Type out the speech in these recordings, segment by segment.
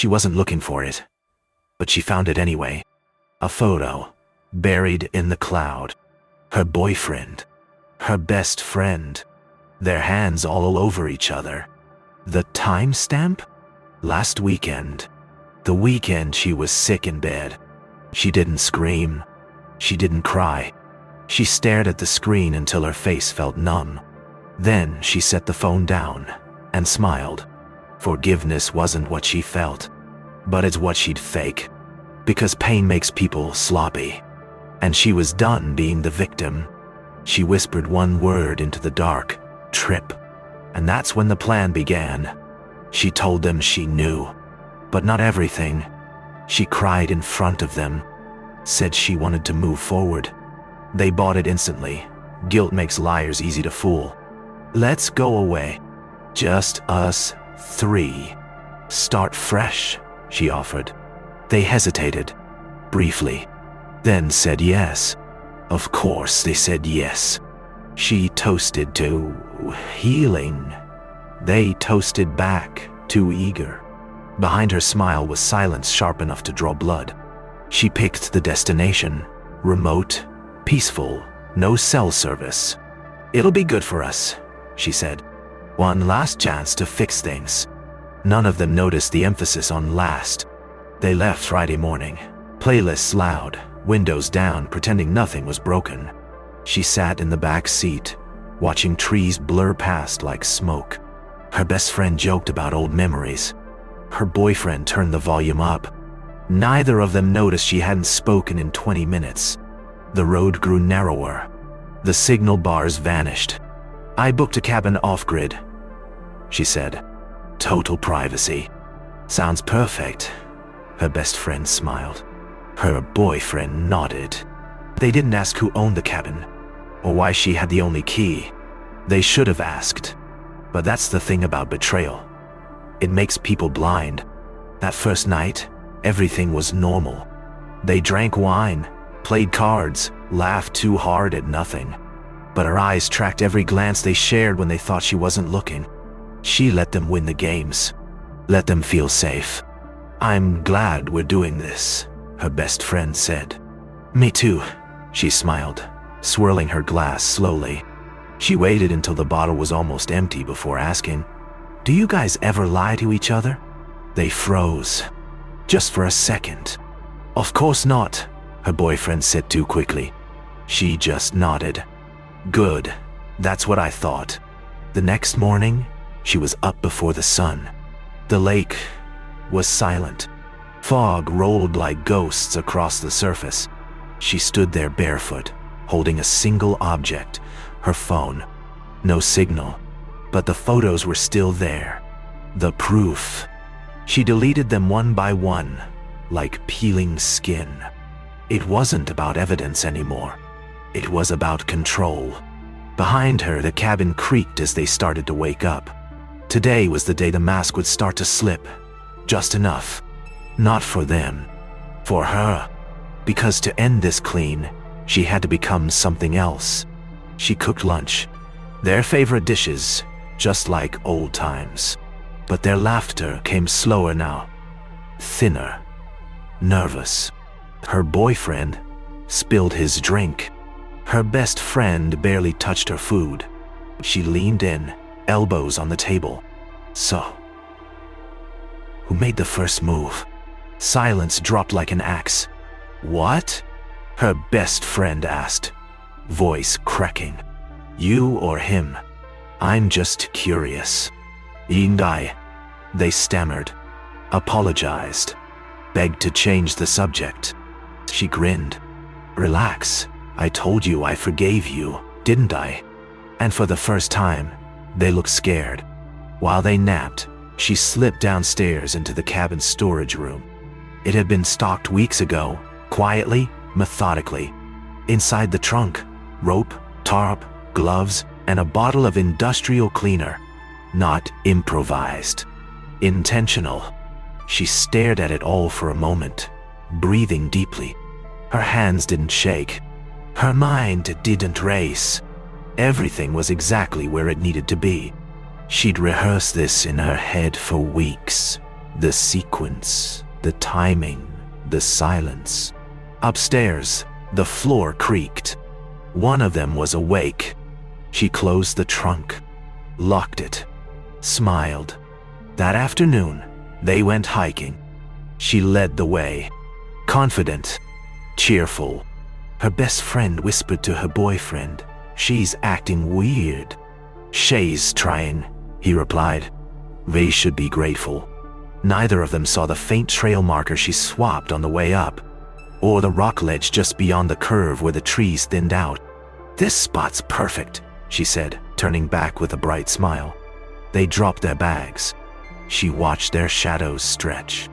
She wasn't looking for it, but she found it anyway. A photo, buried in the cloud. Her boyfriend, her best friend, their hands all over each other. The timestamp? Last weekend. The weekend she was sick in bed. She didn't scream. She didn't cry. She stared at the screen until her face felt numb. Then she set the phone down and smiled. Forgiveness wasn't what she felt, but it's what she'd fake. Because pain makes people sloppy. And she was done being the victim. She whispered one word into the dark: trip. And that's when the plan began. She told them she knew, but not everything. She cried in front of them, said she wanted to move forward. They bought it instantly. Guilt makes liars easy to fool. Let's go away. Just us three. Start fresh, she offered. They hesitated, briefly, then said yes. Of course they said yes. She toasted to healing. They toasted back, too eager. Behind her smile was silence sharp enough to draw blood. She picked the destination. Remote, peaceful, no cell service. It'll be good for us, she said. One last chance to fix things. None of them noticed the emphasis on last. They left Friday morning. Playlists loud, windows down, pretending nothing was broken. She sat in the back seat, watching trees blur past like smoke. Her best friend joked about old memories. Her boyfriend turned the volume up. Neither of them noticed she hadn't spoken in 20 minutes. The road grew narrower. The signal bars vanished. I booked a cabin off-grid, she said. Total privacy. Sounds perfect. Her best friend smiled. Her boyfriend nodded. They didn't ask who owned the cabin, or why she had the only key. They should have asked. But that's the thing about betrayal. It makes people blind. That first night, everything was normal. They drank wine, played cards, laughed too hard at nothing. But her eyes tracked every glance they shared when they thought she wasn't looking. She let them win the games. Let them feel safe. I'm glad we're doing this, her best friend said. Me too, she smiled, swirling her glass slowly. She waited until the bottle was almost empty before asking, Do you guys ever lie to each other? They froze, just for a second. Of course not, her boyfriend said too quickly. She just nodded. Good, that's what I thought. The next morning, she was up before the sun. The lake was silent. Fog rolled like ghosts across the surface. She stood there barefoot, holding a single object, her phone. No signal, but the photos were still there. The proof. She deleted them one by one, like peeling skin. It wasn't about evidence anymore. It was about control. Behind her, the cabin creaked as they started to wake up. Today was the day the mask would start to slip. Just enough. Not for them. For her. Because to end this clean, she had to become something else. She cooked lunch. Their favorite dishes, just like old times. But their laughter came slower now. Thinner. Nervous. Her boyfriend spilled his drink. Her best friend barely touched her food. She leaned in, elbows on the table. So, who made the first move? Silence dropped like an axe. What? Her best friend asked, voice cracking. You or him? I'm just curious. And I. They stammered, apologized, begged to change the subject. She grinned. Relax. I told you I forgave you, didn't I? And for the first time, they looked scared. While they napped, she slipped downstairs into the cabin's storage room. It had been stocked weeks ago, quietly, methodically. Inside the trunk, rope, tarp, gloves, and a bottle of industrial cleaner. Not improvised. Intentional. She stared at it all for a moment, breathing deeply. Her hands didn't shake. Her mind didn't race. Everything was exactly where it needed to be. She'd rehearsed this in her head for weeks. The sequence, the timing, the silence. Upstairs, the floor creaked. One of them was awake. She closed the trunk, locked it, smiled. That afternoon, they went hiking. She led the way, confident, cheerful. Her best friend whispered to her boyfriend, "She's acting weird." "She's trying," he replied. They should be grateful. Neither of them saw the faint trail marker she swapped on the way up, or the rock ledge just beyond the curve where the trees thinned out. "This spot's perfect," she said, turning back with a bright smile. They dropped their bags. She watched their shadows stretch.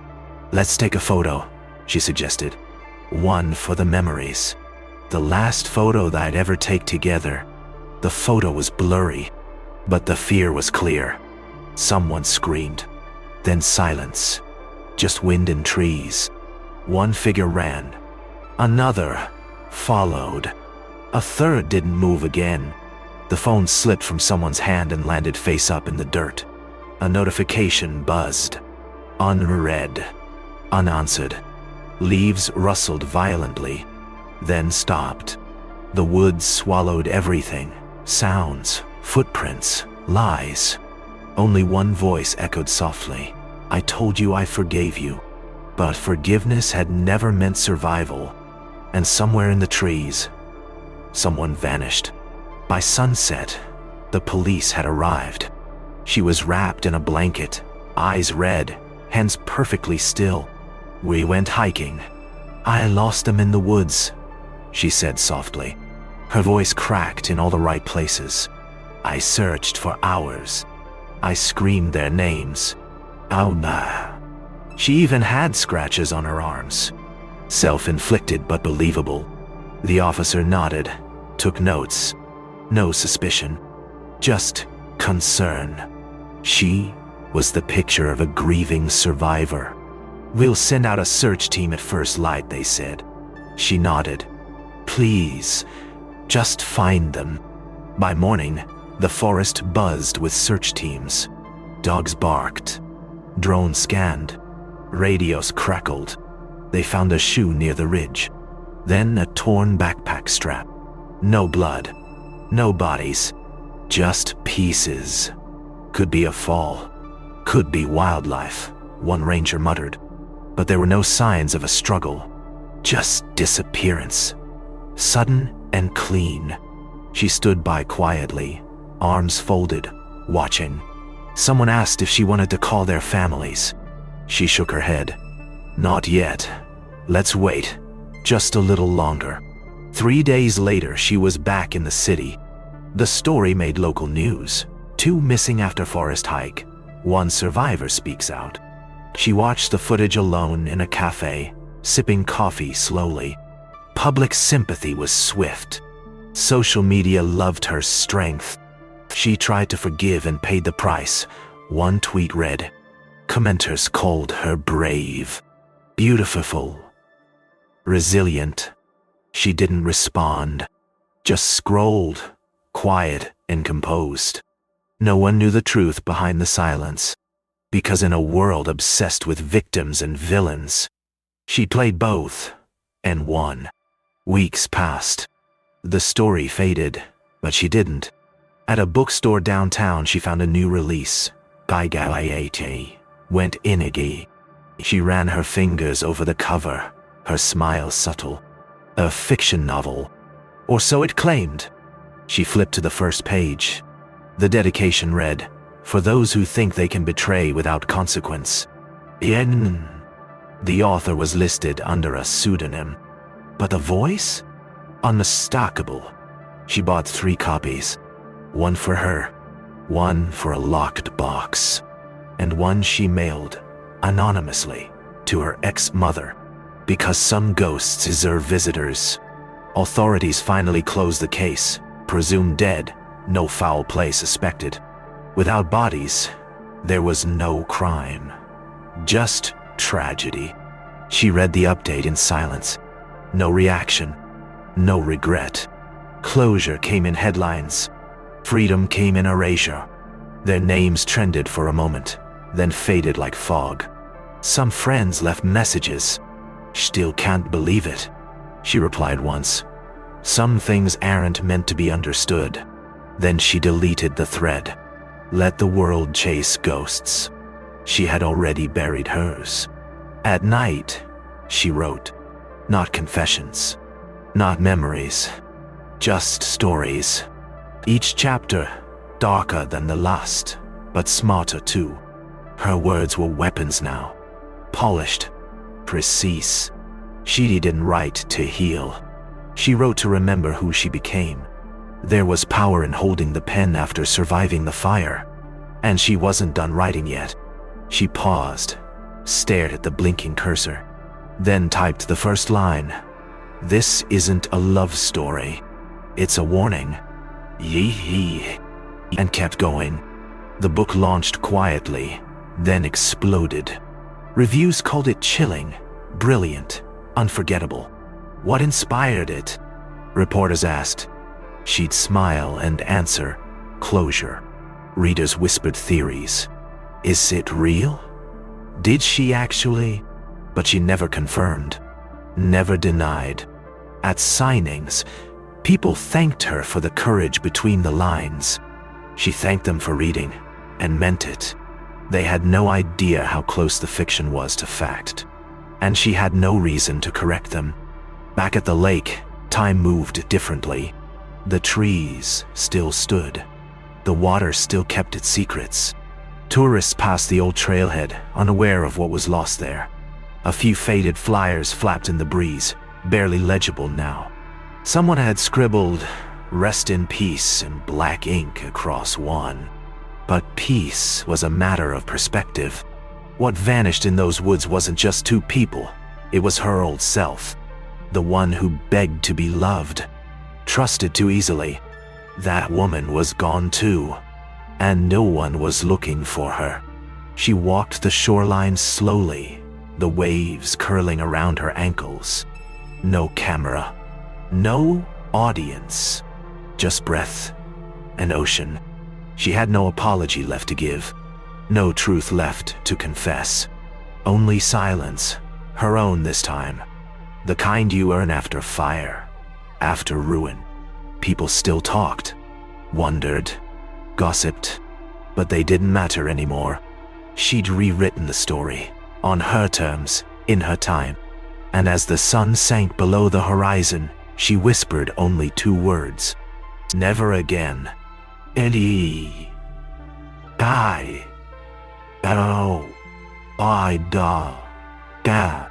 "Let's take a photo," she suggested. "One for the memories." The last photo they'd ever take together. The photo was blurry, but the fear was clear. Someone screamed. Then silence. Just wind and trees. One figure ran. Another followed. A third didn't move again. The phone slipped from someone's hand and landed face up in the dirt. A notification buzzed. Unread. Unanswered. Leaves rustled violently, then stopped. The woods swallowed everything. Sounds, footprints, lies. Only one voice echoed softly. "I told you I forgave you." But forgiveness had never meant survival. And somewhere in the trees, someone vanished. By sunset, the police had arrived. She was wrapped in a blanket, eyes red, hands perfectly still. "We went hiking. I lost them in the woods," she said softly. Her voice cracked in all the right places. "I searched for hours. I screamed their names. Oh nah." She even had scratches on her arms. Self-inflicted but believable. The officer nodded, took notes. No suspicion, just concern. She was the picture of a grieving survivor. "We'll send out a search team at first light," they said. She nodded. "Please, just find them." By morning, the forest buzzed with search teams. Dogs barked. Drones scanned. Radios crackled. They found a shoe near the ridge. Then a torn backpack strap. No blood. No bodies. Just pieces. "Could be a fall. Could be wildlife," one ranger muttered. But there were no signs of a struggle. Just disappearance. Sudden and clean. She stood by quietly, arms folded, watching. Someone asked if she wanted to call their families. She shook her head. "Not yet. Let's wait. Just a little longer." 3 days later, she was back in the city. The story made local news. 2 missing after forest hike. 1 survivor speaks out. She watched the footage alone in a cafe, sipping coffee slowly. Public sympathy was swift. Social media loved her strength. She tried to forgive and paid the price. 1 tweet read, Commenters called her brave, beautiful, resilient. She didn't respond, just scrolled, quiet and composed. No one knew the truth behind the silence, because in a world obsessed with victims and villains, she played both and won. Weeks passed. The story faded, but she didn't. At a bookstore downtown, she found a new release, Getaway, Went Inigi. She ran her fingers over the cover, her smile subtle. A fiction novel, or so it claimed. She flipped to the first page. The dedication read, "For those who think they can betray without consequence." The author was listed under a pseudonym, but the voice? Unmistakable. She bought 3 copies. 1 for her, 1 for a locked box, and 1 she mailed, anonymously, to her ex-mother. Because some ghosts deserve visitors. Authorities finally closed the case, presumed dead, no foul play suspected. Without bodies, there was no crime. Just tragedy. She read the update in silence. No reaction. No regret. Closure came in headlines. Freedom came in erasure. Their names trended for a moment, then faded like fog. Some friends left messages. Still can't believe it, she replied once. Some things aren't meant to be understood. Then she deleted the thread. Let the world chase ghosts. She had already buried hers. At night, she wrote. Not confessions, not memories, just stories. Each chapter darker than the last, but smarter too. Her words were weapons now. Polished, precise. She didn't write to heal. She wrote to remember who she became. There was power in holding the pen after surviving the fire. And she wasn't done writing yet. She paused, stared at the blinking cursor, then typed the first line. This isn't a love story. It's a warning. Yee. And kept going. The book launched quietly, then exploded. Reviews called it chilling, brilliant, unforgettable. What inspired it? Reporters asked. She'd smile and answer, closure. Readers whispered theories. Is it real? Did she actually? But she never confirmed, never denied. At signings, people thanked her for the courage between the lines. She thanked them for reading, and meant it. They had no idea how close the fiction was to fact, and she had no reason to correct them. Back at the lake, time moved differently. The trees still stood. The water still kept its secrets. Tourists passed the old trailhead, unaware of what was lost there. A few faded flyers flapped in the breeze, barely legible now. Someone had scribbled, "Rest in peace," in black ink across one. But peace was a matter of perspective. What vanished in those woods wasn't just two people. It was her old self. The one who begged to be loved, trusted too easily. That woman was gone too, and no one was looking for her. She walked the shoreline slowly, the waves curling around her ankles. No camera, no audience, just breath and ocean. She had no apology left to give, no truth left to confess. Only silence, her own this time. The kind you earn after fire, after ruin. People still talked, wondered, gossiped, but they didn't matter anymore. She'd rewritten the story, on her terms, in her time. And as the sun sank below the horizon, she whispered only two words. Never again. Eddie. Die. Oh. I da. Ga.